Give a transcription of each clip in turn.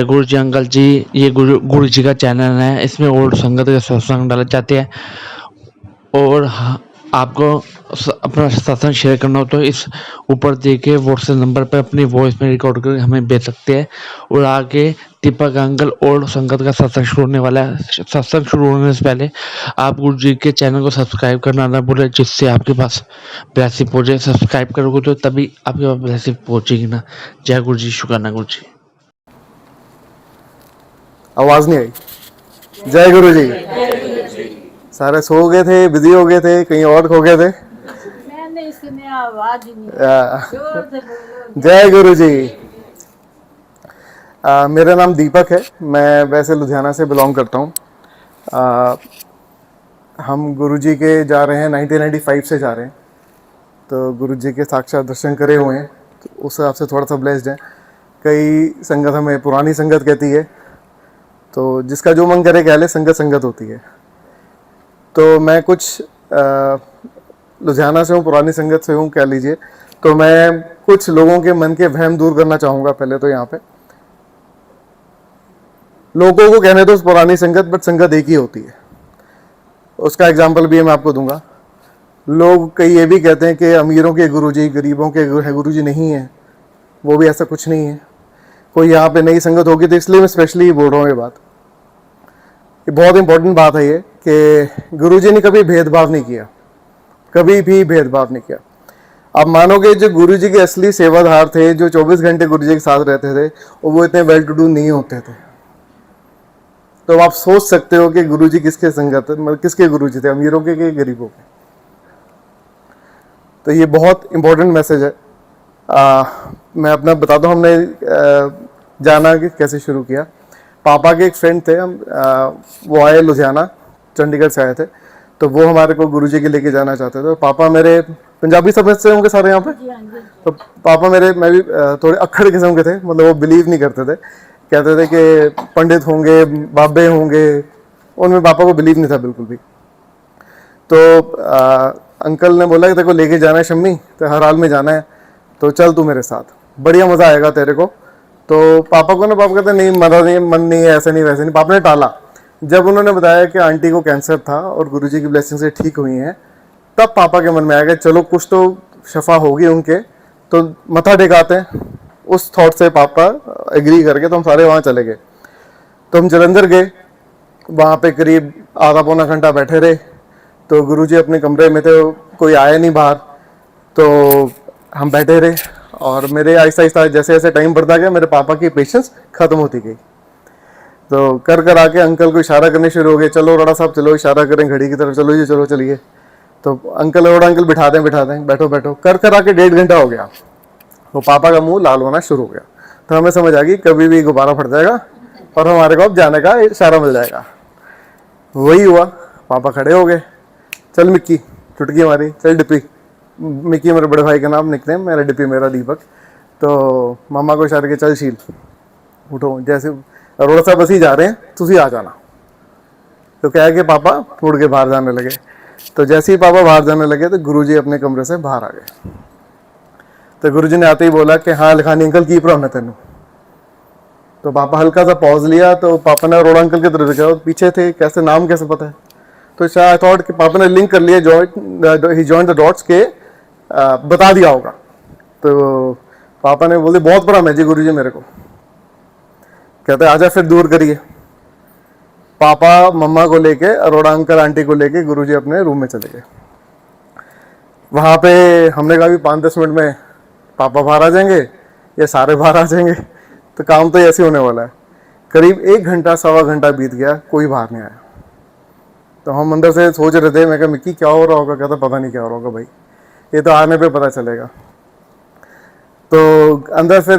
गुरु जी uncle जी, ये गुरु जी का channel है। इसमें ओल्ड संगत के सत्संग डाले जाते हैं और आपको अपना सत्संग शेयर करना हो तो इस ऊपर दिए गए व्हाट्सएप नंबर पर अपनी वॉइस में रिकॉर्ड करके हमें भेज सकते हैं। और आगे दीपक अंकल ओल्ड संगत का सत्संग शुरू होने वाला है। सत्संग शुरू होने से पहले आप गुरु जी के चैनल को सब्सक्राइब करना ना भूलें, जिससे आपके पास ब्लेसिंग पहुंचे। सब्सक्राइब करोगे तो तभी आपके पास ब्लेसिंग पहुंचेगी ना। जय गुरु जी, शुक्राना गुरु जी। आवाज नहीं आई। जय गुरु जी। सारे सो गए थे, बिजी हो गए थे, कहीं और खो गए थे। मैंने इसमें आवाज ही नहीं। जय गुरु जी। मेरा नाम दीपक है। मैं वैसे लुधियाना से बिलोंग करता हूँ। हम गुरु जी के जा रहे हैं 1995 से जा रहे हैं, तो गुरु जी के साक्षात दर्शन करे हुए हैं, तो उस हिसाब से थोड़ा सा ब्लेस्ड है। कई संगत हमें पुरानी संगत कहती है, तो जिसका जो मन करे कह ले, संगत संगत होती है। तो मैं कुछ लुधियाना से हूँ, पुरानी संगत से हूँ कह लीजिए। तो मैं कुछ लोगों के मन के वहम दूर करना चाहूँगा। पहले तो यहाँ पे लोगों को कहने दो पुरानी संगत, बट संगत एक ही होती है। उसका एग्जाम्पल भी मैं आपको दूंगा। लोग कई ये भी कहते हैं कि अमीरों के गुरुजी, गरीबों के गुरुजी नहीं है। वो भी ऐसा कुछ नहीं है। कोई यहाँ पे नई संगत होगी तो इसलिए मैं स्पेशली बोल रहा हूँ ये बात। ये बहुत इंपॉर्टेंट बात है ये कि गुरुजी ने कभी भेदभाव नहीं किया, कभी भी भेदभाव नहीं किया। आप मानोगे जो गुरुजी के असली सेवादार थे, जो 24 घंटे गुरुजी के साथ रहते थे, वो इतने वेल टू डू नहीं होते थे। तो आप सोच सकते हो कि गुरुजी किसके संगत, मतलब किसके गुरुजी थे, अमीरों के गरीबों के। तो ये बहुत इंपॉर्टेंट मैसेज है। मैं अपना बताता हूँ हमने जाना कि कैसे शुरू किया। पापा के एक फ्रेंड थे, हम वो आए लुधियाना, चंडीगढ़ से आए थे, तो वो हमारे को गुरुजी के लेके जाना चाहते थे। पापा मेरे पंजाबी समझते होंगे सारे यहाँ पे। तो पापा मेरे, मैं भी थोड़े अक्खड़ किस्म के थे, मतलब वो बिलीव नहीं करते थे। कहते थे कि पंडित होंगे, बाबे होंगे, उनमें पापा को बिलीव नहीं था बिल्कुल भी। तो अंकल ने बोला कि तेरे को लेके जाना है शम्मी, तो हर हाल में जाना है, तो चल तू मेरे साथ, बढ़िया मज़ा आएगा तेरे को। तो पापा को ना, पापा कहते नहीं, मज़ा नहीं, मन नहीं है, ऐसे नहीं वैसे नहीं। पापा ने टाला। जब उन्होंने बताया कि आंटी को कैंसर था और गुरुजी की ब्लेसिंग से ठीक हुई हैं, तब पापा के मन में आया कि चलो कुछ तो शफा होगी उनके, तो मत्था टेकाते हैं। उस थॉट से पापा एग्री करके तो हम सारे वहाँ चले गए। तो हम जलंधर गए, वहाँ पे करीब आधा पौना घंटा बैठे रहे। तो गुरुजी अपने कमरे में थे, कोई आया नहीं बाहर, तो हम बैठे रहे। और मेरे आहिस्ता आहिस्ता जैसे जैसे टाइम बढ़ता गया, मेरे पापा की पेशेंस ख़त्म होती गई। तो कर आके अंकल को इशारा करने शुरू हो गए, चलो रोड़ा साहब चलो, इशारा करें घड़ी की तरफ, चलो जी चलो चलिए। तो अंकल रोड़ा अंकल बिठा दें, बैठो बैठो, कर आके 1.5 घंटा हो गया। तो पापा का मुंह लाल होना शुरू हो गया। तो हमें समझ आ गई कभी भी गुब्बारा फट जाएगा और हमारे को अब जाने का इशारा मिल जाएगा। वही हुआ। पापा खड़े हो गए, चल मिक्की, चुटकी मारी, चल डिप्पी। मिक्की मेरे बड़े भाई का नाम, निकनेम, मेरा डिप्पी, मेरा दीपक। तो मामा को इशारा किया, चल शील उठो, जैसे अरोड़ा साहब बस ही जा रहे हैं, तुसी आ जाना। तो क्या है कि पापा उड़ के बाहर जाने लगे। तो जैसे ही पापा बाहर जाने लगे तो गुरुजी अपने कमरे से बाहर आ गए। तो गुरुजी ने आते ही बोला कि हाँ लिखानी अंकल की प्रॉब्लम है तेनू। तो पापा हल्का सा पॉज लिया, तो पापा ने अरोड़ा अंकल की तरफ देखा, पीछे थे, कैसे नाम कैसे पता है। तो शायद थॉट कि पापा ने लिंक कर लिया, ही जॉइंड द डॉट्स के बता दिया होगा। तो पापा ने बोले बहुत बड़ा है जी गुरुजी मेरे को। कहते आजा फिर दूर करिए। पापा मम्मा को लेके, अरोड़ा अंकल आंटी को लेके गुरुजी अपने रूम में चले गए। वहाँ पे हमने कहा भी 5-10 मिनट में पापा बाहर आ जाएंगे या सारे बाहर आ जाएंगे, तो काम तो ऐसे होने वाला है। करीब 1 घंटा सवा घंटा बीत गया, कोई बाहर नहीं आया। तो हम अंदर से सोच रहे थे, मैं कहा मिक्की क्या हो रहा होगा। कहता पता नहीं क्या हो रहा होगा भाई, ये तो आने पे पता चलेगा। तो अंदर फिर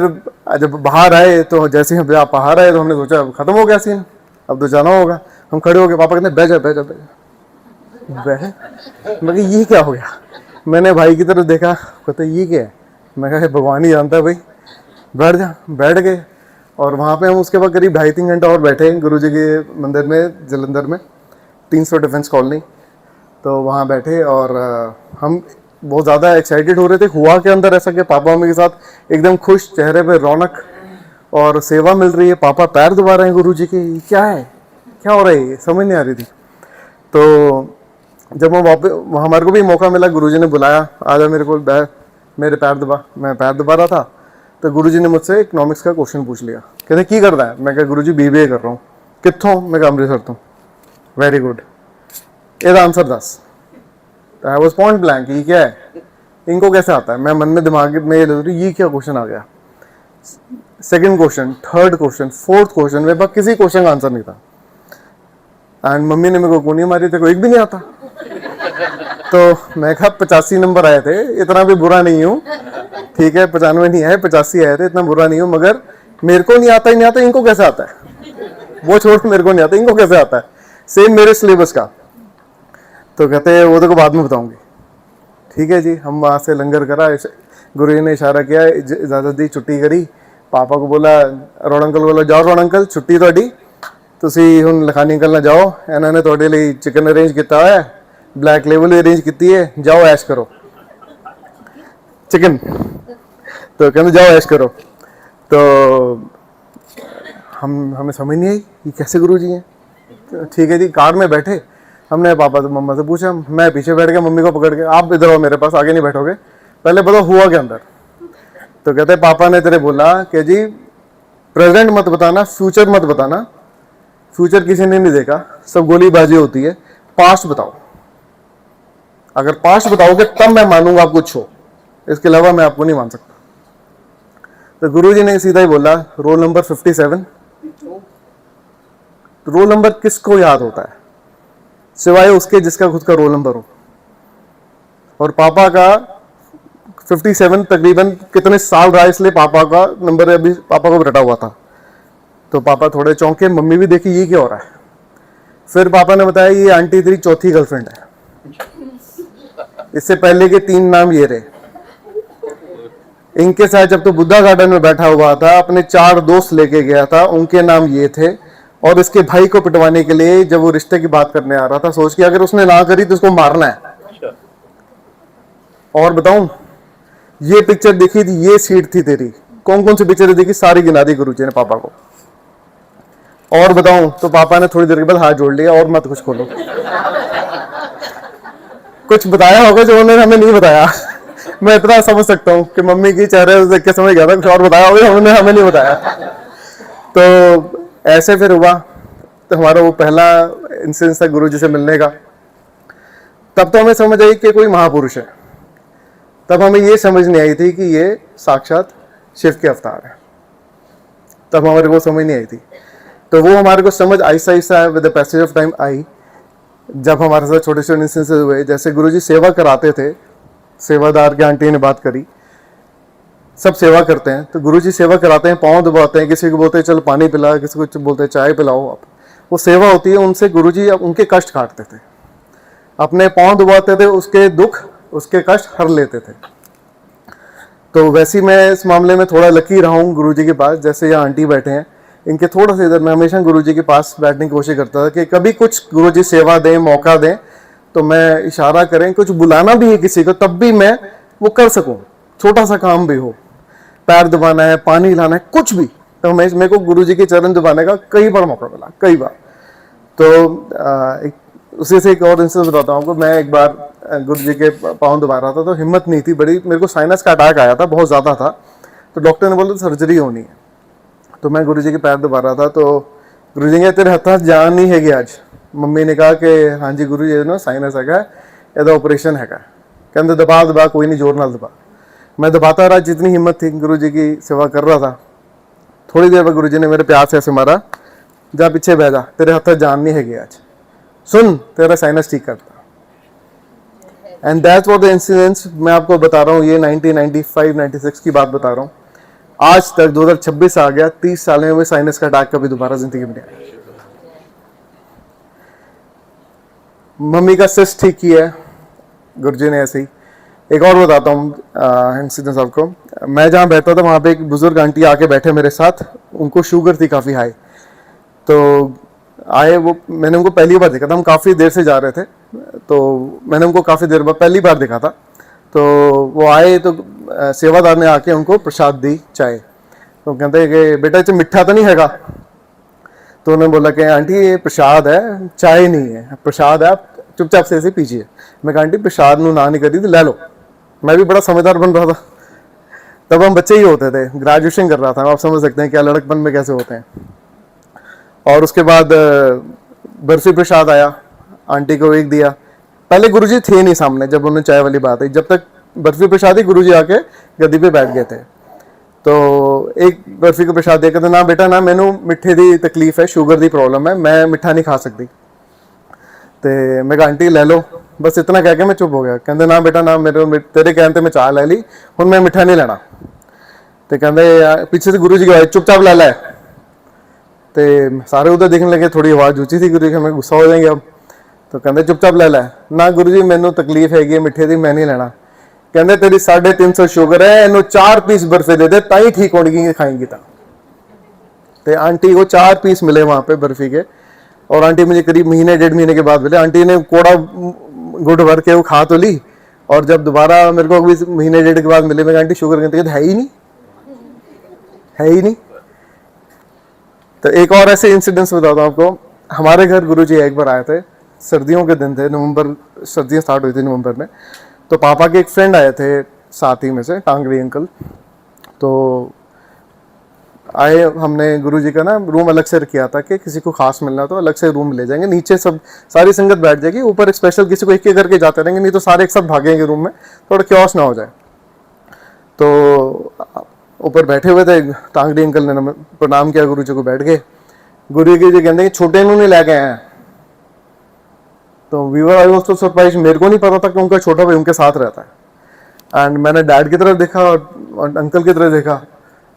जब बाहर आए, तो जैसे ही आप बाहर आए तो हमने सोचा खत्म हो गया सीन, अब तो जाना होगा। हम खड़े हो गए, पापा कहते बैठ जा बैठ जा बैठ जा। मैं कहा ये क्या हो गया। मैंने भाई की तरफ देखा, कहते ये क्या है। मैं कहा भगवान ही जानता है भाई, बैठ जा। बैठ गए। और वहाँ पे हम उसके बाद करीब 2.5-3 घंटा और बैठे गुरुजी के मंदिर में, जलंधर में 300 डिफेंस कॉलोनी। तो वहाँ बैठे और हम बहुत ज़्यादा एक्साइटेड हो रहे थे। हुआ के अंदर ऐसा कि पापा मम्मी के साथ एकदम खुश, चेहरे पे रौनक, और सेवा मिल रही है, पापा पैर दबा रहे हैं गुरुजी के, ये क्या है, क्या हो रहा है, ये समझ नहीं आ रही थी। तो जब हम वापस, हमारे को भी मौका मिला, गुरुजी ने बुलाया, आजा मेरे को मेरे पैर दबा। मैं पैर दबा रहा था तो गुरुजी ने मुझसे इकोनॉमिक्स का क्वेश्चन पूछ लिया, कहते की कर रहा है। मैं कहा गुरुजी BBA कर रहा हूँ। कित्थों? मैं कहा अमृतसर तो। वेरी गुड, ये answer 10। I was point blank, ये क्या है, इनको कैसे आता है। मैं मन में दिमाग में ये क्या क्वेश्चन आ गया। Second question, third question, fourth question, मेरे पास किसी क्वेश्चन का आंसर नहीं था। एंड मम्मी ने मेरे को गोली मारी, तेरे को एक भी नहीं आता। तो मैं कहा 85 नंबर आए थे, इतना भी बुरा नहीं हूँ, ठीक है, 95 नहीं आए, 85 आए थे, इतना बुरा नहीं हूँ, मगर मेरे को नहीं आता ही नहीं आता, इनको कैसे आता है, वो छोड़, मेरे को नहीं आता, इनको कैसे आता है, सेम मेरे सिलेबस का। तो कहते वो तो को बाद में बताऊंगी। ठीक है जी, हम वहाँ से लंगर करा, गुरु जी ने इशारा किया, इजाज़त दी, छुट्टी करी। पापा को बोला, रोड अंकल बोला, जाओ रोड अंकल, छुट्टी थोड़ी, तुसी हुण लखानी निकलना जाओ, इन्होंने थोड़े लिए चिकन अरेंज किया है, ब्लैक लेवल भी अरेंज की है, जाओ ऐश करो चिकन। तो कहते जाओ ऐश करो। तो हमें समझ नहीं आई ये कैसे गुरु जी हैं। ठीक है जी, कार में बैठे, हमने पापा से मम्मा से पूछा, मैं पीछे बैठ गया मम्मी को पकड़ के, आप इधर आओ मेरे पास, आगे नहीं बैठोगे, पहले बताओ हुआ क्या अंदर। तो कहते पापा ने तेरे बोला कि जी प्रेजेंट मत बताना, फ्यूचर मत बताना, फ्यूचर किसी ने नहीं देखा, सब गोलीबाजी होती है, पास्ट बताओ, अगर पास्ट बताओगे तब मैं मानूंगा आप कुछ हो, इसके अलावा मैं आपको नहीं मान सकता। तो गुरुजी ने सीधा ही बोला, रोल नंबर 57। रोल नंबर किसको याद होता है सिवाय उसके जिसका खुद का रोल नंबर हो। और पापा का 57 तकरीबन कितने साल रहा, इसलिए पापा का नंबर अभी पापा को रटा हुआ था। तो पापा थोड़े चौंके, मम्मी भी देखी ये क्या हो रहा है। फिर पापा ने बताया ये आंटी तेरी चौथी गर्लफ्रेंड है, इससे पहले के 3 नाम ये रहे, इनके साथ जब तो बुद्धा गार्डन में बैठा हुआ था, अपने 4 दोस्त लेके गया था, उनके नाम ये थे। और इसके भाई को पिटवाने के लिए जब वो रिश्ते की बात करने आ रहा था, सोच के अगर उसने ना करी तो उसको मारना है। और बताऊं, ये पिक्चर देखी थी, ये सीट थी तेरी, कौन कौन सी पिक्चर देखी सारी गिना दी गुरुजी ने पापा को। और बताऊं तो पापा ने थोड़ी देर के बाद हाथ जोड़ लिया, और मत कुछ खोलो। कुछ बताया होगा जो उन्होंने हमें नहीं बताया। मैं इतना समझ सकता हूँ कि मम्मी की चेहरे देख के समझ गया था कुछ और बताया होगा, उन्होंने हमें नहीं बताया। तो ऐसे फिर हुआ, तो हमारा वो पहला इंसिडेंस था गुरुजी से मिलने का। तब तो हमें समझ आई कि कोई महापुरुष है, तब हमें ये समझ नहीं आई थी कि ये साक्षात शिव के अवतार है, तब हमारे को समझ नहीं आई थी। तो वो हमारे को समझ Aahista Aahista with the passage of time I, जब हमारे साथ छोटे छोटे इंसिडेंसेस हुए। जैसे गुरुजी सेवा कराते थे, सेवादार की आंटी ने बात करी, सब सेवा करते हैं, तो गुरुजी सेवा कराते हैं, पाँव दबाते हैं, किसी को बोलते हैं चल पानी पिला, किसी को बोलते हैं चाय पिलाओ आप, वो सेवा होती है। उनसे गुरुजी उनके कष्ट काटते थे, अपने पाँव दबाते थे, उसके दुख उसके कष्ट हर लेते थे। तो वैसे ही मैं इस मामले में थोड़ा लकी रहा हूँ गुरुजी के पास। जैसे यहाँ आंटी बैठे हैं, इनके थोड़ा सा इधर, मैं हमेशा गुरुजी के पास बैठने की कोशिश करता था कि कभी कुछ गुरुजी सेवा दें, मौका दें, तो मैं इशारा करें, कुछ बुलाना भी है किसी को तब भी मैं वो कर सकूं, छोटा सा काम भी हो, पैर दबाना है, पानी लाना है, कुछ भी। तो मेरे को गुरुजी के चरण दबाने का कई बार मौका मिला, कई बार। तो उसी से एक और इंसिडेंस बताता हूँ आपको। मैं एक बार गुरुजी के पाँव दबा रहा था, तो हिम्मत नहीं थी बड़ी, मेरे को साइनस का अटैक आया था, बहुत ज़्यादा था। तो डॉक्टर ने बोला सर्जरी होनी है। तो मैं गुरुजी के पैर दबा रहा था, तो गुरुजी ने तेरे हाथ जान नहीं हैगी आज। मम्मी ने कहा कि हाँ जी गुरु जी ना साइनस है, यदा ऑपरेशन है, कहते दबा दबा, कोई नहीं जोर ना दबा। मैं दबाता रहा जितनी हिम्मत थी, गुरु जी की सेवा कर रहा था। थोड़ी देर बाद गुरु जी ने मेरे प्यार से ऐसे मारा, जा पीछे बह जा, तेरे हाथ जान नहीं हैगी आज, सुन तेरा साइनस ठीक करता। And that's what the incidents मैं आपको बता रहा हूँ। ये 1995-96 की बात बता रहा हूँ। आज तक 2026 आ गया, 30 साल में मुझे साइनस का अटैक कभी दोबारा जिंदगी में नहीं आया। मम्मी का सिस्ट ठीक किया है गुरुजी ने ऐसे ही। एक और बताता हूँ इंसिडेंस आपको। मैं जहाँ बैठता था वहाँ पे एक बुजुर्ग आंटी आके बैठे मेरे साथ, उनको शुगर थी काफ़ी हाई। तो आए वो, मैंने उनको पहली बार देखा था, हम काफ़ी देर से जा रहे थे, तो मैंने उनको काफ़ी देर बाद पहली बार देखा था। तो वो आए, तो सेवादार ने आके उनको प्रसाद दी, चाय। तो कहते कि बेटा इसे मिठा तो नहीं हैगा। तो उन्होंने बोला कि आंटी ये प्रसाद है, चाय नहीं है, प्रसाद है, आप चुपचाप से ऐसे पीजिए। मैं कहा आंटी प्रसाद नू ना नहीं करी तो ले लो। मैं भी बड़ा समझदार बन रहा था, तब हम बच्चे ही होते थे, ग्रेजुएशन कर रहा था, आप समझ सकते हैं क्या लड़कपन में कैसे होते हैं। और उसके बाद बर्फी प्रसाद आया, आंटी को एक दिया। पहले गुरुजी थे नहीं सामने जब उन्होंने चाय वाली बात आई, जब तक बर्फी प्रसाद ही गुरुजी आके गद्दी पे बैठ गए थे। तो एक बर्फी का प्रसाद दिया, कहते ना बेटा ना मैनू मिठे की तकलीफ है, शुगर की प्रॉब्लम है, मैं मिठा नहीं खा सकती। तो मैं कहा आंटी ले लो, बस इतना कह के मैं चुप हो गया। कहते ना बेटा ना, मेरे तेरे कहने मैं चाह ले ली, हुण मैं मिठा नहीं लेना। तो कहते पीछे से गुरु जी की आवाज चुपचाप ले लै। तो सारे उधर देखने लगे, थोड़ी आवाज़ ऊँची थी गुरु जी, हमें गुस्सा हो जाएंगे अब। तो कहते चुपचाप ले लै ना गुरु जी, मैनू तकलीफ हैगी मिठे की, मैं नहीं लेना। कहते तेरी 350 शुगर है, इन्हों 4 पीस बर्फी दे दे ताई ठीक होगी खाएंगी। तो आंटी को 4 पीस मिले वहाँ पे बर्फी के, और आंटी मुझे करीब महीने 1.5 महीने के बाद मिले। आंटी ने कोड़ा गुड़ भर के वो खा तो ली, और जब दोबारा मेरे को अभी महीने 1.5 के बाद मिले, मैं आंटी शुगर कहते है ही नहीं, है ही नहीं। तो एक और ऐसे इंसिडेंट्स बताता हूँ आपको। हमारे घर गुरुजी एक बार आए थे, सर्दियों के दिन थे, नवंबर, सर्दियाँ स्टार्ट हुई थी नवंबर में। तो पापा के एक फ्रेंड आए थे साथ ही में से, टांगरी अंकल। तो आए, हमने गुरुजी का ना रूम अलग से किया था कि किसी को खास मिलना तो अलग से रूम ले जाएंगे, नीचे सब सारी संगत बैठ जाएगी, ऊपर एक स्पेशल किसी को एक एक करके जाते रहेंगे, नहीं तो सारे एक साथ भागेंगे रूम में, थोड़ा क्योस ना हो जाए। तो ऊपर बैठे हुए थे, टांगरी अंकल ने प्रणाम किया गुरु जी को, बैठ गए। गुरु जी कहते छोटे नू नहीं लेके आए। तो वीवर आई वाज तो सरप्राइज, मेरे को नहीं पता था कि उनका छोटा भाई उनके साथ रहता है। एंड मैंने डैड की तरफ देखा और अंकल की तरफ देखा,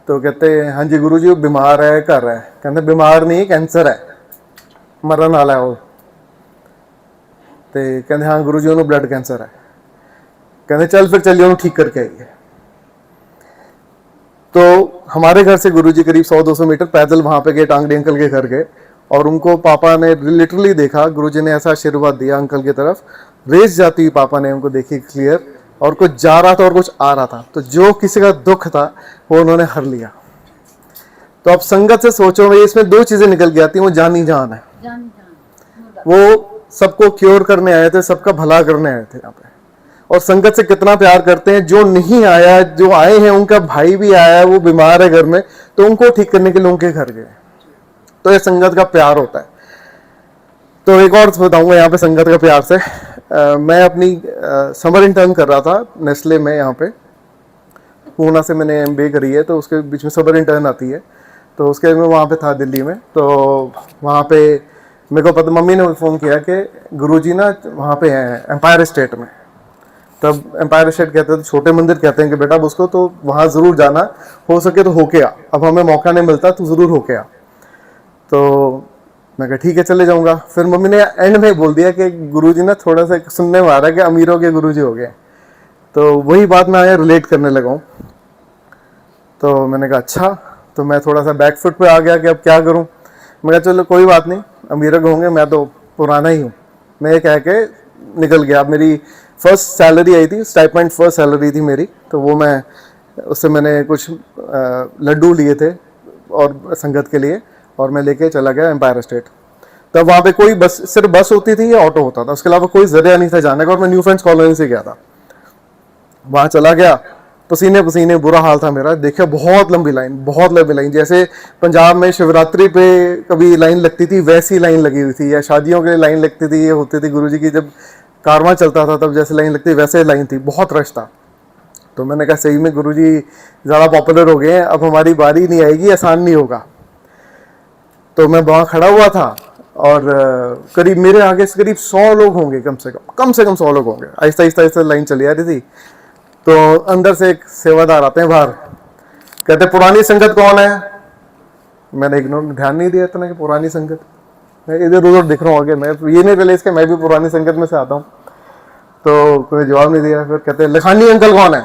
तो कहते हाँ जी गुरु जी वो बीमार है, कर रहा है। कहते बीमार नहीं, कैंसर है, मरन वाला है वो। तो कहते हाँ गुरु जी उन्होंने ब्लड कैंसर है। कहते चल फिर चलिए उन्होंने ठीक करके आइए। तो हमारे घर से गुरुजी करीब 100-200 मीटर पैदल वहां पे गए, टांगड़ी अंकल के घर गए, और उनको पापा ने लिटरली देखा, गुरुजी ने ऐसा आशीर्वाद दिया अंकल की तरफ, रेस जाती हुई पापा ने उनको देखी क्लियर, और कुछ जा रहा था और कुछ आ रहा था, तो जो किसी का दुख था वो उन्होंने हर लिया। तो अब संगत से सोचो भाई, इसमें 2 चीजें निकल के आती हैं, वो जानी जान है, वो सबको क्योर करने आए थे, सबका भला करने आए थे यहाँ पे, और संगत से कितना प्यार करते हैं। जो नहीं आया, जो आए हैं उनका भाई भी आया है, वो बीमार है घर में, तो उनको ठीक करने के लिए उनके घर गए। तो ये संगत का प्यार होता है। तो एक और बताऊंगा यहाँ पे संगत का प्यार से। मैं अपनी समर इंटर्न कर रहा था नेस्ले में, यहाँ पे पूना से मैंने MBA करी है, तो उसके बीच में समर इंटर्न आती है, तो उसके मैं वहाँ पे था दिल्ली में। तो वहाँ पे मेरे को पता, मम्मी ने फ़ोन किया कि गुरुजी ना वहाँ पे हैं एम्पायर स्टेट में। तब एम्पायर स्टेट कहते हैं, तो छोटे मंदिर कहते हैं कि बेटा उसको तो वहाँ ज़रूर जाना, हो सके तो होके आ, अब हमें मौका नहीं मिलता तो ज़रूर होके आ। तो मैं कहा ठीक है चले जाऊँगा। फिर मम्मी ने एंड में बोल दिया कि गुरुजी ना थोड़ा सा सुनने में आ रहा है कि अमीरों के गुरुजी हो गए। तो वही बात मैं आया रिलेट करने लगा हूँ। तो मैंने कहा अच्छा, तो मैं थोड़ा सा बैक फुट पे आ गया कि अब क्या करूँ। मैं कहा चलो कोई बात नहीं, अमीरों के होंगे, मैं तो पुराना ही हूँ। मैं ये कह के निकल गया। मेरी फर्स्ट सैलरी आई थी, स्टाइपेंड फर्स्ट सैलरी थी मेरी, तो वो मैं उससे मैंने कुछ लड्डू लिए थे और संगत के लिए, और मैं लेके चला गया एम्पायर स्टेट। तब वहाँ पे कोई बस, सिर्फ बस होती थी या ऑटो होता था, उसके अलावा कोई जरिया नहीं था जाने का। और मैं न्यू फ्रेंड्स कॉलोनी से गया था, वहाँ चला गया, पसीने पसीने, बुरा हाल था मेरा। देखा बहुत लंबी लाइन, बहुत लंबी लाइन, जैसे पंजाब में शिवरात्रि पे कभी लाइन लगती थी वैसी लाइन लगी हुई थी, या शादियों के लिए लाइन लगती थी, ये होती थी गुरुजी की जब कारवां चलता था तब जैसे लाइन लगती वैसे लाइन थी, बहुत रश था। तो मैंने कहा सही में गुरुजी ज़्यादा पॉपुलर हो गए हैं, अब हमारी बारी नहीं आएगी, आसान नहीं होगा। तो मैं वहाँ खड़ा हुआ था, और करीब मेरे आगे से करीब 100 लोग होंगे, कम से कम 100 लोग होंगे। आहिस्ता आहिस्ता आहिस्ता लाइन चली आ रही थी। तो अंदर से एक सेवादार आते हैं बाहर, कहते पुरानी संगत कौन है। मैंने ध्यान नहीं दिया इतना कि पुरानी संगत, मैं इधर उधर दिख रहा हूँ आगे, मैं ये नहीं रियलाइज कि मैं भी पुरानी संगत में से आता हूँ। तो कोई जवाब नहीं दिया। फिर कहते लखानी अंकल कौन है।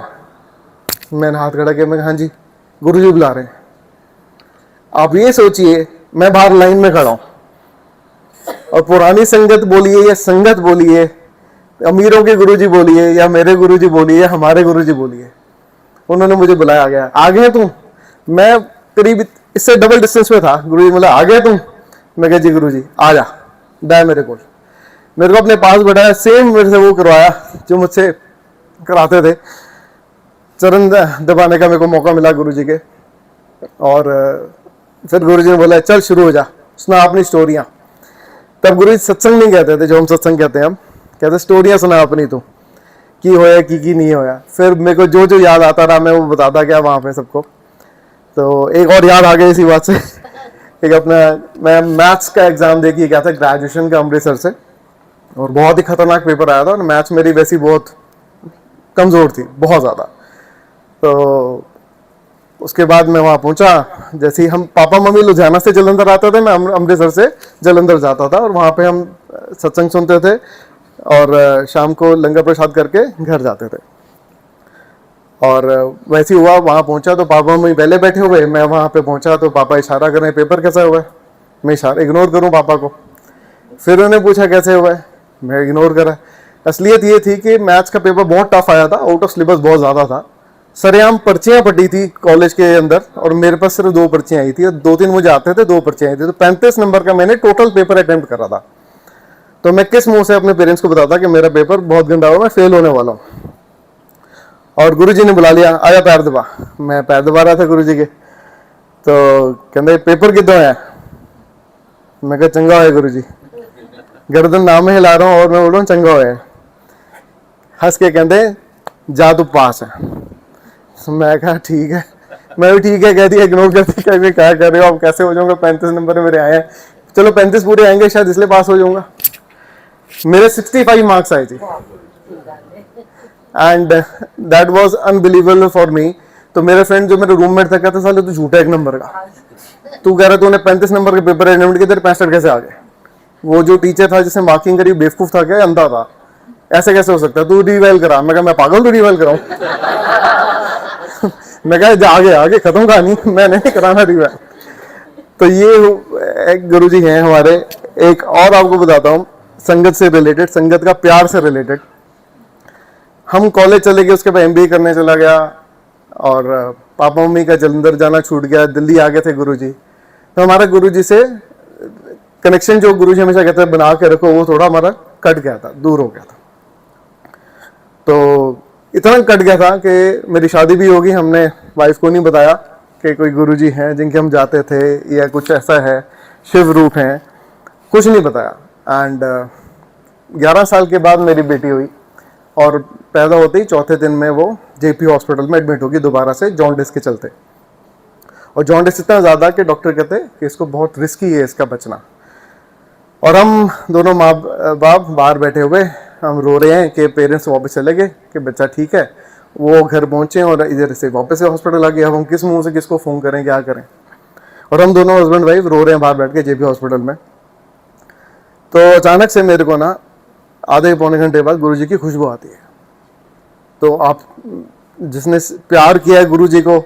मैंने हाथ खड़ा किया, मैं हाँ जी गुरुजी बुला रहे हैं। आप ये सोचिए मैं बाहर लाइन में खड़ा हूँ, और पुरानी संगत बोलिए या संगत बोलिए, अमीरों के गुरुजी बोलिए या मेरे गुरुजी बोलिए या हमारे गुरुजी बोलिए, उन्होंने मुझे बुलाया, आ गया, आ गए तुम। मैं करीब इससे डबल डिस्टेंस पे था। गुरुजी बोला आ गए तुम? मैं कहा जी गुरुजी आ जा, बै मेरे को अपने पास बैठाया, सेम मेरे से वो करवाया जो मुझसे कराते थे। चरण दबाने का मेरे को मौका मिला गुरुजी के, और फिर गुरुजी ने बोला चल शुरू हो जा, सुना अपनी स्टोरियाँ। तब गुरुजी सत्संग नहीं कहते थे जो हम सत्संग कहते हैं, हम कहते स्टोरियाँ सुना अपनी तू, की होया की नहीं होया। फिर मेरे को जो जो याद आता रहा मैं वो बताता गया वहाँ पे सबको। तो एक और याद आ गई इसी बात से। एक अपना मैं मैथ्स का एग्ज़ाम दे के गया था ग्रेजुएशन का अमृतसर से, और बहुत ही खतरनाक पेपर आया था, और मैथ्स मेरी वैसी बहुत कमज़ोर थी, बहुत ज़्यादा। तो उसके बाद मैं वहाँ पहुँचा, जैसे ही हम पापा मम्मी लुधियाना से जलंधर आते थे, मैं अमृतसर से जलंधर जाता था, और वहाँ पे हम सत्संग सुनते थे और शाम को लंगर प्रसाद करके घर जाते थे। और वैसे ही हुआ, वहाँ पहुँचा तो पापा मम्मी पहले बैठे हुए, मैं वहाँ पे पहुँचा तो पापा इशारा कर रहे हैं पेपर कैसा हुआ है। मैं इशारा इग्नोर करूँ पापा को। फिर उन्होंने पूछा कैसे हुआ है, मैं इग्नोर करा। असलियत ये थी कि मैथ्स का पेपर बहुत टफ आया था, आउट ऑफ सिलेबस बहुत ज़्यादा था, सरेआम पर्चियाँ पटी थी कॉलेज के अंदर, और मेरे पास सिर्फ 2 पर्चियाँ आई थी, 2-3 मुझे आते थे, 2 पर्चियाँ आई थी। तो 35 नंबर का मैंने टोटल पेपर अटेम्प्ट करा था। तो मैं किस मुंह से अपने पेरेंट्स को बताता कि मेरा पेपर बहुत गंदा हुआ, मैं फेल होने वाला हूँ। और गुरुजी ने बुला लिया, आया पैर दबा। मैं पैर दबा रहा था गुरुजी के, तो कहते पेपर कितना है। मैं कहा चंगा है गुरुजी, गर्दन नाम में हिला रहा हूँ और मैं बोल रहा हूँ चंगा है। हंस के कहते जा तू पास है। मैं कहा ठीक है, मैं भी ठीक है कह दिया, इग्नोर कर दिया। मैं क्या कर रहे हो आप, कैसे हो जाऊंगा, 35 नंबर मेरे आए हैं, चलो 35 पूरे आएंगे शायद इसलिए पास हो जाऊंगा। मेरे 65 मार्क्स आए थे, and that was unbelievable for me. तो मेरे फ्रेंड जो मेरे रूममेट था कहते साले तू झूठा 1 नंबर का, तू कह रहा तूने 35 नंबर के पेपर अटेम्प्ट किए, तेरे 65 कैसे आ गए। वो जो टीचर था जिसने मार्किंग करी बेवकूफ था क्या, अंधा था, ऐसे कैसे हो सकता है, तू रिवाइल करा। मैं कहा मैं पागल, तू रिवाइल कराऊं। मैं कहा आगे आगे खत्म कहानी, मैंने नहीं कराना रिवाइल। तो ये एक गुरुजी हैं हमारे। एक और आपको बताता हूँ संगत से रिलेटेड, संगत का प्यार से रिलेटेड। हम कॉलेज चले गए, उसके बाद MBA करने चला गया, और पापा मम्मी का जलंधर जाना छूट गया, दिल्ली आ गए थे गुरुजी। तो हमारा गुरुजी से कनेक्शन जो गुरुजी हमेशा कहते हैं बना के रखो, वो थोड़ा हमारा कट गया था, दूर हो गया था। तो इतना कट गया था कि मेरी शादी भी होगी, हमने वाइफ को नहीं बताया कि कोई गुरुजी हैं जिनके हम जाते थे या कुछ ऐसा है, शिव रूप हैं, कुछ नहीं बताया। एंड 11 साल के बाद मेरी बेटी हुई, और पैदा होते ही चौथे दिन में वो JP हॉस्पिटल में एडमिट होगी दोबारा से, जॉन्डिस के चलते। और जॉन्डिस इतना ज़्यादा कि डॉक्टर कहते हैं कि इसको बहुत रिस्की है इसका बचना। और हम दोनों माँ बाप बाहर बैठे हुए, हम रो रहे हैं कि पेरेंट्स वापस चले गए, कि बच्चा ठीक है। वो घर पहुँचे और इधर से वापस से हॉस्पिटल आ गया। अब हम किस मुंह से किसको फ़ोन करें, क्या करें। और हम दोनों हस्बैंड वाइफ रो रहे हैं बाहर बैठ के JP हॉस्पिटल में। तो अचानक से मेरे को ना आधे पौने घंटे बाद गुरुजी की खुशबू आती है। तो आप जिसने प्यार किया है गुरुजी को,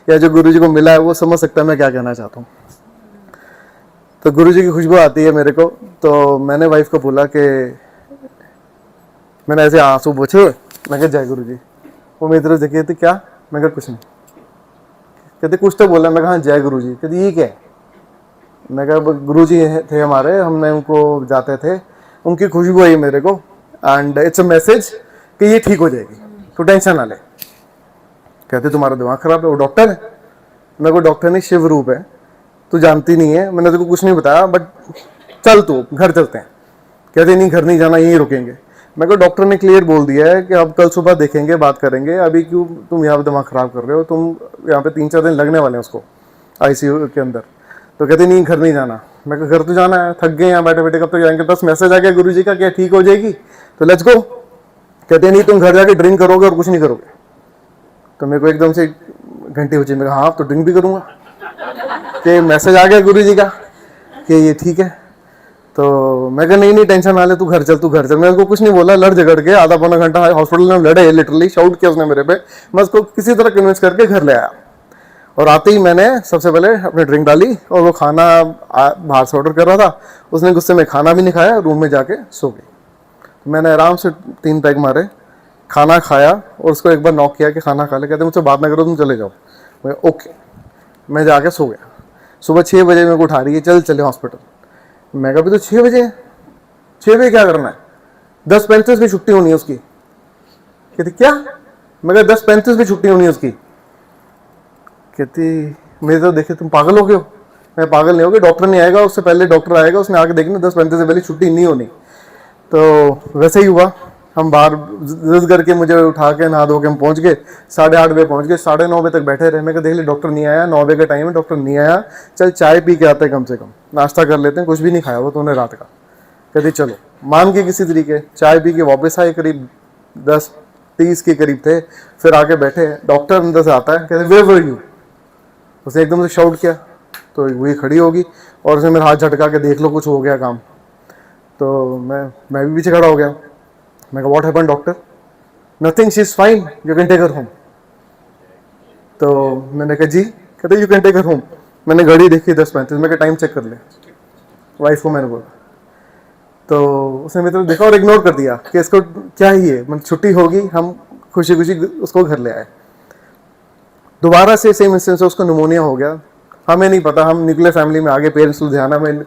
या जो गुरुजी को मिला है, वो समझ सकता है मैं क्या कहना चाहता हूँ। तो गुरुजी की खुशबू आती है मेरे को, तो मैंने वाइफ को बोला कि मैंने ऐसे आंसू पूछे, मैं कहा जय गुरुजी। वो मेरी तरफ देखिए थे, क्या? मैं कहा कुछ नहीं। कहते कुछ तो बोला। मैं कहा जय गुरुजी। कहते ये क्या है? मैं कहा गुरुजी थे हमारे, हमने उनको जाते थे, उनकी खुशबू आई मेरे को, एंड इट्स अ मैसेज कि ये ठीक हो जाएगी, तो टेंशन ना ले। कहते तुम्हारा दिमाग खराब है, वो डॉक्टर है। मैं को डॉक्टर नहीं, शिव रूप है, तू जानती नहीं है, मैंने तेको कुछ नहीं बताया, बट चल तू घर चलते हैं। कहते नहीं घर नहीं जाना, यहीं रुकेंगे। मैं को डॉक्टर ने क्लियर बोल दिया है कि अब कल सुबह देखेंगे, बात करेंगे, अभी क्यों तुम यहाँ पर दिमाग खराब कर रहे हो, तुम यहाँ पे 3-4 दिन लगने वाले हैं उसको ICU के अंदर। तो कहते नहीं घर नहीं जाना। मैं कहा घर तो जाना है, थक गए यहाँ बैठे बैठे, कब तक जाएंगे, बस मैसेज आ गया गुरुजी का क्या ठीक हो जाएगी, तो लेट्स गो। कहते नहीं तुम घर जाके ड्रिंक करोगे और कुछ नहीं करोगे। तो मेरे को एकदम से घंटी बची। मैं कहा हाँ तो ड्रिंक भी करूँगा, कि मैसेज आ गया गुरुजी का कि ये ठीक है। तो मैं कहा नहीं टेंशन ना ले, तू घर चल, तू घर चल। मैं उसको कुछ नहीं बोला, लड़ झगड़ के आधा पौना घंटा हॉस्पिटल में लड़े, लिटरली शाउट किया उसने मेरे पे। मैं उसको किसी तरह कन्विंस करके घर ले आया, और आते ही मैंने सबसे पहले अपनी ड्रिंक डाली, और वो खाना बाहर से ऑर्डर कर रहा था, उसने गुस्से में खाना भी नहीं खाया, रूम में जाके सो गई। मैंने आराम से 3 पैग मारे, खाना खाया, और उसको एक बार नॉक किया कि खाना खा ले। कहते मुझसे बात ना करो, तुम चले जाओ। मैं ओके। मैं जाके सो गया। सुबह 6 बजे मेरे को उठा रही है, चल चले हॉस्पिटल। मैं कहा भी तो 6 बजे है, 6 बजे क्या करना है, 10:35 भी छुट्टी होनी है उसकी। कहती क्या? मैं कहा 10:35 भी छुट्टी होनी है उसकी। कहती मेरे तो देखे तुम पागल हो गए हो। मैं पागल नहीं हो गया, डॉक्टर नहीं आएगा, उससे पहले डॉक्टर आएगा, उसने आके देखना 10:35 से पहले छुट्टी नहीं होनी। तो वैसे ही हुआ, हम बाहर जिद करके मुझे उठा के नहा धो के हम पहुंच गए, 8:30 बजे पहुंच गए, 9:30 बजे तक बैठे रहे। मैं कहा देख ले डॉक्टर नहीं आया, 9 बजे का टाइम है, डॉक्टर नहीं आया, चल चाय पी के आते हैं, कम से कम नाश्ता कर लेते हैं, कुछ भी नहीं खाया वो तो उन्हें रात का। कहती चलो, मान के किसी तरीके चाय पी के वापस आए, करीब 10:30 के करीब थे। फिर आके बैठे, डॉक्टर अंदर से आता है, कहते वेयर वर यू। उसने एकदम से शाउट किया तो वही खड़ी होगी और उसने मेरा हाथ झटका के देख लो कुछ हो गया काम। तो मैं भी पीछे खड़ा हो गया। मैं कहा what happened doctor? Nothing, she is fine, you can take her home. तो मैंने कहा जी। कहते you can take her home. मैंने घड़ी देखी 10:35, मैं कहा टाइम चेक कर ले, वाइफ को मैंने बोला। तो उसने मेरे तरफ देखा और इग्नोर कर दिया कि इसको क्या ही है, मतलब छुट्टी होगी, हम खुशी खुशी उसको घर ले आए। दोबारा से सेम इंस्टेंस से उसको निमोनिया हो गया। हमें नहीं पता, हम न्यूक्लियर फैमिली में आगे, पेरेंट्स लुधियाना में,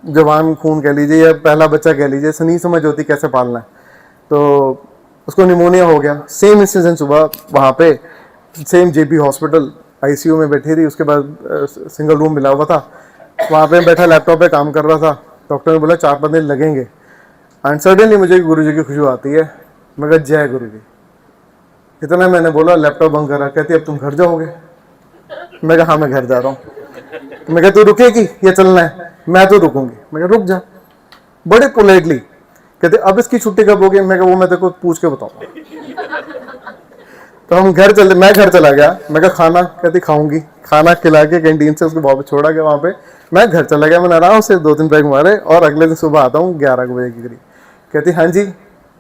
जवान खून कह लीजिए या पहला बच्चा कह लीजिए, नहीं समझ होती कैसे पालना है। तो उसको निमोनिया हो गया। सेम इंसिडेंट सुबह वहाँ पे सेम जेपी हॉस्पिटल आईसीयू में बैठी थी, उसके बाद सिंगल रूम मिला हुआ था, वहाँ पे बैठा लैपटॉप पे काम कर रहा था। डॉक्टर ने बोला 4-5 दिन लगेंगे। एंड सडनली मुझे गुरु जी की खुशबू आती है। मैं कहा जय गुरु जी। इतना मैंने बोला, लैपटॉप बंद करा। कहती अब तुम घर जाओगे? मैं कहा हाँ मैं घर जा रहा हूँ। मैं कहा तू रुकेगी या चलना है? मैं तो रुकूंगी। मैं कहा रुक जा, बड़े पोलाइटली। कहते अब इसकी छुट्टी कब होगी? मैं कहा वो मैं तेरे को पूछ के बताऊंगा। तो हम घर चले, मैं घर चला गया। मैं कहा खाना? कहती खाऊंगी। खाना खिला के कैंटीन से उसको वापस छोड़ा गया वहाँ पे, मैं घर चला गया। मैंने आराम से 2-3 पैक मारे और अगले दिन सुबह आता हूँ 11 बजे के करीब। कहती हाँ जी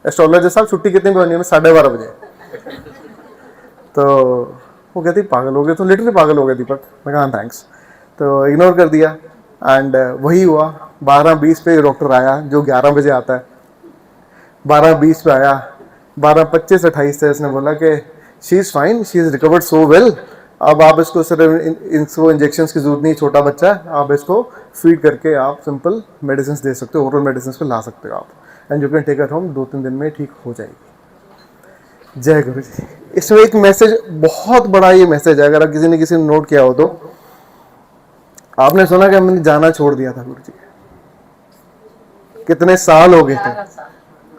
एस्ट्रोलॉजर साहब छुट्टी कितने बजे होनी है? 12:30 बजे। तो वो कहती पागल हो गए, तो लिटरली पागल हो गए दीपक। मैं कहा थैंक्स। तो इग्नोर कर दिया। एंड वही हुआ, 12:20 पे डॉक्टर आया जो 11 बजे आता है। 12:20 पे आया, 12:25-28 से इसने बोला कि she is fine, she is recovered so well, अब आप इसको सिर्फ इसको इंजेक्शन की जरूरत नहीं, छोटा बच्चा है, आप इसको फीड करके आप सिंपल मेडिसिन दे सकते हो, ओरल मेडिसिन पे ला सकते हो आप, and you can take it home, 2-3 दिन में ठीक हो जाएगी। जय गुरु जी। इसमें एक मैसेज, बहुत बड़ा ये मैसेज है, अगर किसी ने नोट किया हो तो। आपने सुना कि हमने जाना छोड़ दिया था गुरु जी, कितने साल हो गए थे?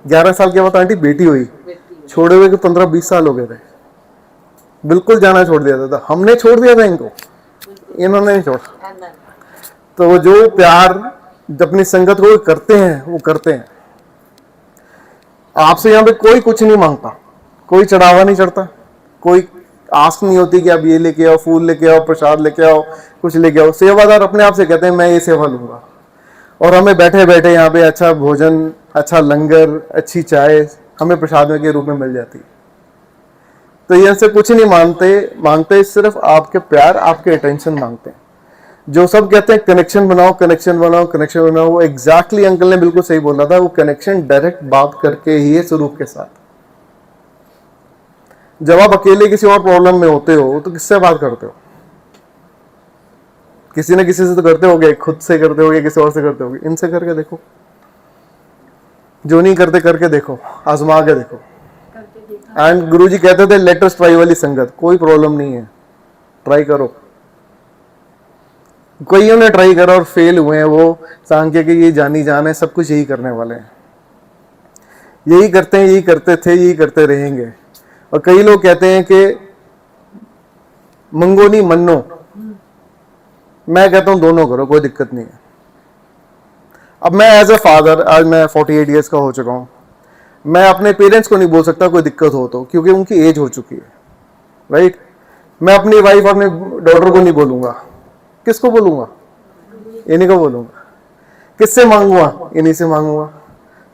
11 साल के बाद आंटी बेटी हुई, छोड़े हुए 15-20 साल हो गए थे। बिल्कुल जाना छोड़ दिया था, हमने छोड़ दिया था इनको, इन्होंने नहीं छोड़ा। तो जो प्यार अपनी संगत को करते हैं वो करते हैं। आपसे यहाँ पे कोई कुछ नहीं मांगता, कोई चढ़ावा नहीं चढ़ता, कोई आस नहीं होती कि आप ये लेके आओ, फूल लेके आओ, प्रसाद लेके आओ, कुछ लेके आओ। सेवादार अपने आप से कहते हैं मैं ये सेवा लूंगा, और हमें बैठे बैठे यहाँ पे अच्छा भोजन, अच्छा लंगर, अच्छी चाय हमें प्रसाद के रूप में मिल जाती है। तो ये से कुछ नहीं मांगते सिर्फ आपके प्यार, आपके अटेंशन मांगते हैं। जो सब कहते हैं कनेक्शन बनाओ, कनेक्शन बनाओ, कनेक्शन बनाओ, वो एग्जैक्टली अंकल ने बिल्कुल सही बोला था। वो कनेक्शन डायरेक्ट बात करके ही है स्वरूप के साथ। जब आप अकेले किसी और प्रॉब्लम में होते हो तो किससे बात करते हो? किसी न किसी से तो करते होगे, खुद से करते होगे, किसी और से करते होगे। इनसे करके देखो, जो नहीं करते करके देखो, आजमा के देखो। एंड गुरुजी कहते थे लेट अस ट्राई वाली संगत, कोई प्रॉब्लम नहीं है, ट्राई करो। कईयों ने ट्राई करा और फेल हुए हैं, वो सांख्य के ये जानी जान है, सब कुछ यही करने वाले हैं, यही करते हैं, यही करते थे, यही करते रहेंगे। और कई लोग कहते हैं कि मंगो नहीं मन्नो, मैं कहता हूं दोनों करो, कोई दिक्कत नहीं है। अब मैं एज ए फादर, आज मैं 48 ईयर्स का हो चुका हूं, मैं अपने पेरेंट्स को नहीं बोल सकता कोई दिक्कत हो तो, क्योंकि उनकी एज हो चुकी है, राइट। मैं अपनी वाइफ, अपने डॉटर को नहीं बोलूंगा, किसको बोलूंगा? इन्हीं को बोलूंगा। किससे मांगूंगा? इन्हीं से मांगूंगा।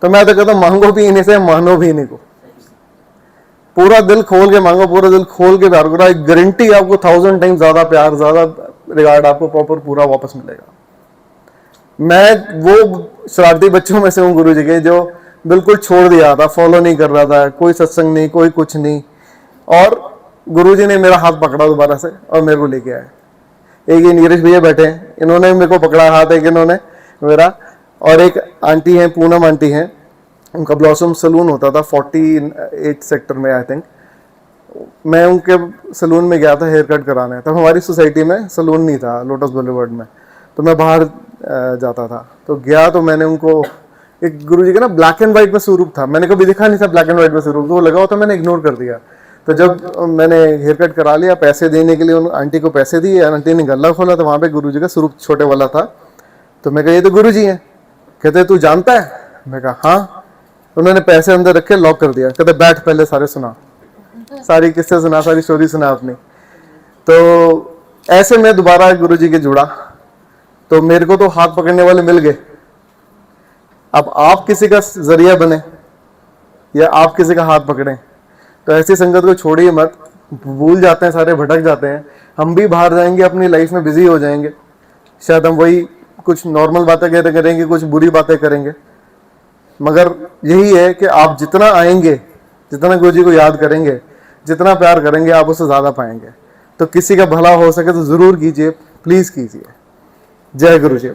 तो मैं तो कहता हूं मांगो भी इन्हीं से, मानो भी इन्हीं को। पूरा दिल खोल के मांगो, पूरा दिल खोल के प्यार करो, एक गारंटी आपको 1000 टाइम ज्यादा प्यार, ज्यादा रिगार्ड आपको प्रॉपर पूरा वापस मिलेगा। मैं वो शरारती बच्चों में से हूँ गुरु जी के, जो बिल्कुल छोड़ दिया था, फॉलो नहीं कर रहा था, कोई सत्संग नहीं, कोई कुछ नहीं, और गुरुजी ने मेरा हाथ पकड़ा दोबारा से और मेरे को लेके आए। एक ये नीरज भैया बैठे हैं, इन्होंने मेरे को पकड़ा हाथ, एक इन्होंने मेरा, और एक आंटी हैं, पूनम आंटी हैं, उनका ब्लॉसम सलून होता था 48 सेक्टर में आई थिंक। मैं उनके सलून में गया था हेयर कट कराने, तब हमारी सोसाइटी में सलून नहीं था लोटस बुलेवर्ड में, तो मैं बाहर जाता था, तो गया तो मैंने उनको, एक गुरुजी का ना ब्लैक एंड व्हाइट में स्वरूप था, मैंने कभी देखा नहीं था ब्लैक एंड व्हाइट में स्वरूप, तो वो लगा हुआ था, मैंने इग्नोर कर दिया। तो जब मैंने हेयर कट करा लिया, पैसे देने के लिए उन आंटी को पैसे दिए, आंटी ने गला खोला तो वहाँ पे गुरुजी का स्वरूप छोटे वाला था। तो मैं कहा ये तो गुरुजी हैं। कहते तू जानता है? मैं कहा हाँ। उन्होंने पैसे अंदर रख के लॉक कर दिया, कहते बैठ पहले सारे सुना, सारी किस्से सुना, सारी स्टोरी सुना अपनी। तो ऐसे मैं दोबारा गुरुजी के जुड़ा, तो मेरे को तो हाथ पकड़ने वाले मिल गए। अब आप किसी का जरिया बने या आप किसी का हाथ पकड़ें, तो ऐसी संगत को छोड़िए मत, भूल जाते हैं सारे, भटक जाते हैं। हम भी बाहर जाएंगे, अपनी लाइफ में बिजी हो जाएंगे, शायद हम वही कुछ नॉर्मल बातें करेंगे, कुछ बुरी बातें करेंगे, मगर यही है कि आप जितना आएंगे, जितना गुरुजी को याद करेंगे, जितना प्यार करेंगे, आप उससे ज़्यादा पाएंगे। तो किसी का भला हो सके तो ज़रूर कीजिए, प्लीज़ कीजिए। जय गुरुजी।